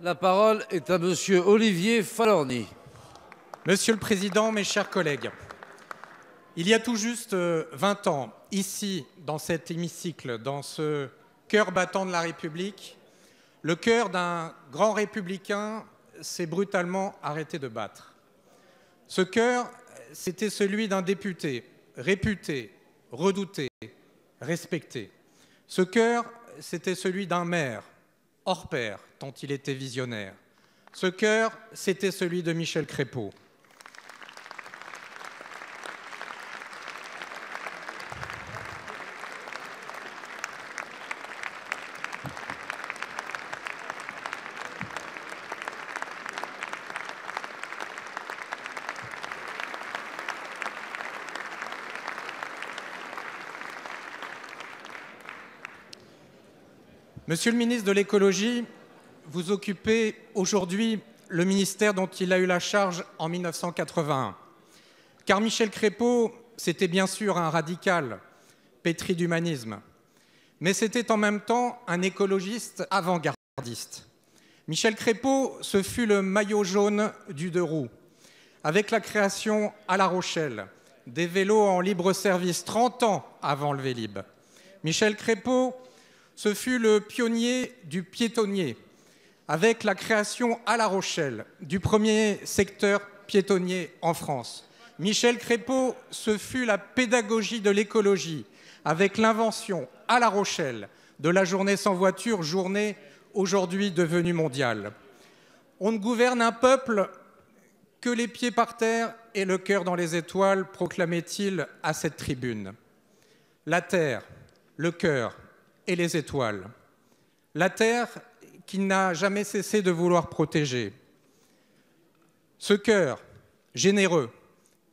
La parole est à Monsieur Olivier Falorni. Monsieur le Président, mes chers collègues, il y a tout juste 20 ans, ici, dans cet hémicycle, dans ce cœur battant de la République, le cœur d'un grand républicain s'est brutalement arrêté de battre. Ce cœur, c'était celui d'un député, réputé, redouté, respecté. Ce cœur, c'était celui d'un maire, hors pair, tant il était visionnaire. Ce cœur, c'était celui de Michel Crépeau. Monsieur le ministre de l'Écologie, vous occupez aujourd'hui le ministère dont il a eu la charge en 1981. Car Michel Crépeau, c'était bien sûr un radical, pétri d'humanisme, mais c'était en même temps un écologiste avant-gardiste. Michel Crépeau, ce fut le maillot jaune du deux roues, avec la création à La Rochelle des vélos en libre service 30 ans avant le Vélib. Michel Crépeau, ce fut le pionnier du piétonnier, avec la création à La Rochelle du premier secteur piétonnier en France. Michel Crépeau, ce fut la pédagogie de l'écologie, avec l'invention à La Rochelle de la journée sans voiture, journée aujourd'hui devenue mondiale. On ne gouverne un peuple que les pieds par terre et le cœur dans les étoiles, proclamait-il à cette tribune. La terre, le cœur et les étoiles. La terre qu'il n'a jamais cessé de vouloir protéger. Ce cœur généreux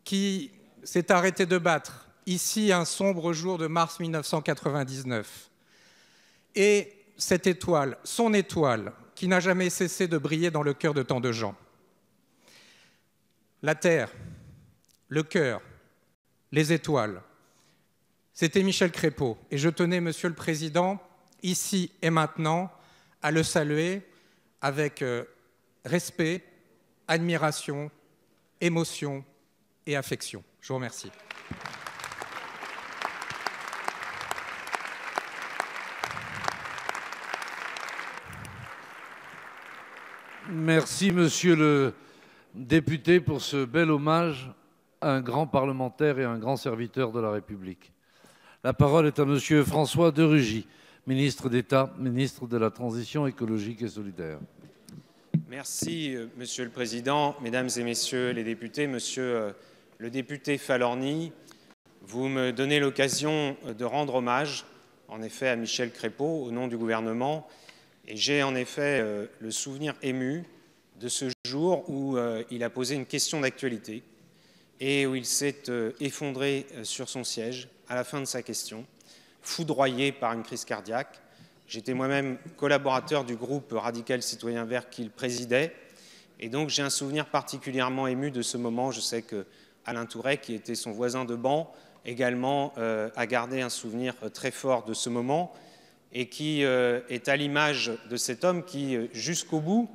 qui s'est arrêté de battre ici un sombre jour de mars 1999. Et cette étoile, son étoile, qui n'a jamais cessé de briller dans le cœur de tant de gens. La terre, le cœur, les étoiles. C'était Michel Crépeau. Et je tenais, Monsieur le Président, ici et maintenant, à le saluer avec respect, admiration, émotion et affection. Je vous remercie. Merci, Monsieur le député, pour ce bel hommage à un grand parlementaire et un grand serviteur de la République. La parole est à Monsieur François de Rugy, ministre d'État, ministre de la Transition écologique et solidaire. Merci, Monsieur le Président, Mesdames et Messieurs les députés. Monsieur le député Falorni, vous me donnez l'occasion de rendre hommage, en effet, à Michel Crépeau, au nom du gouvernement. Et j'ai en effet le souvenir ému de ce jour où il a posé une question d'actualité et où il s'est effondré sur son siège à la fin de sa question, foudroyé par une crise cardiaque. J'étais moi-même collaborateur du groupe Radical Citoyen Vert qu'il présidait et donc j'ai un souvenir particulièrement ému de ce moment. Je sais que Alain Tourret, qui était son voisin de banc, également a gardé un souvenir très fort de ce moment et qui est à l'image de cet homme qui, jusqu'au bout,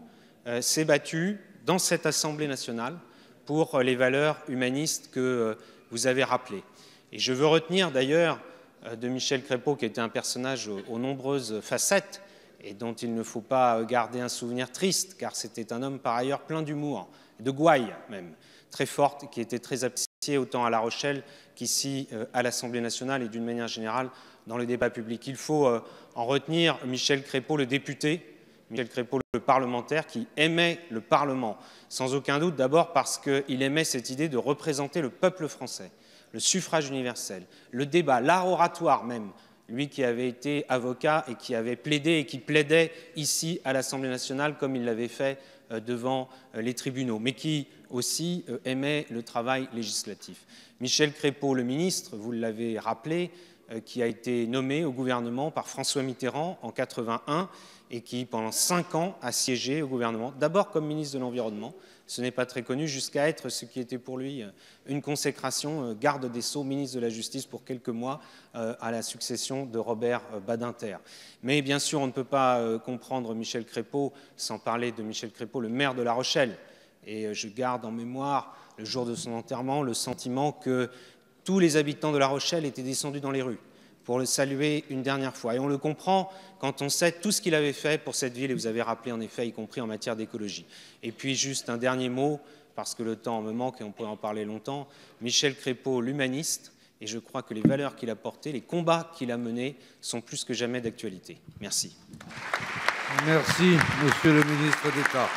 s'est battu dans cette Assemblée nationale pour les valeurs humanistes que vous avez rappelées. Et je veux retenir d'ailleurs de Michel Crépeau, qui était un personnage aux nombreuses facettes et dont il ne faut pas garder un souvenir triste, car c'était un homme par ailleurs plein d'humour, de gouaille même, très forte, qui était très apprécié autant à La Rochelle qu'ici à l'Assemblée nationale et d'une manière générale dans le débat public. Il faut en retenir Michel Crépeau, le député, Michel Crépeau, le parlementaire, qui aimait le Parlement, sans aucun doute, d'abord parce qu'il aimait cette idée de représenter le peuple français, le suffrage universel, le débat, l'art oratoire même, lui qui avait été avocat et qui avait plaidé et qui plaidait ici à l'Assemblée nationale comme il l'avait fait devant les tribunaux, mais qui aussi aimait le travail législatif. Michel Crépeau, le ministre, vous l'avez rappelé, qui a été nommé au gouvernement par François Mitterrand en 81 et qui, pendant 5 ans, a siégé au gouvernement, d'abord comme ministre de l'Environnement, ce n'est pas très connu, jusqu'à être ce qui était pour lui une consécration, garde des Sceaux, ministre de la Justice pour quelques mois, à la succession de Robert Badinter. Mais bien sûr, on ne peut pas comprendre Michel Crépeau sans parler de Michel Crépeau, le maire de La Rochelle. Et je garde en mémoire, le jour de son enterrement, le sentiment que tous les habitants de La Rochelle étaient descendus dans les rues pour le saluer une dernière fois. Et on le comprend quand on sait tout ce qu'il avait fait pour cette ville, et vous avez rappelé en effet, y compris en matière d'écologie. Et puis juste un dernier mot, parce que le temps me manque et on pourrait en parler longtemps, Michel Crépeau, l'humaniste, et je crois que les valeurs qu'il a portées, les combats qu'il a menés sont plus que jamais d'actualité. Merci. Merci, Monsieur le ministre d'État.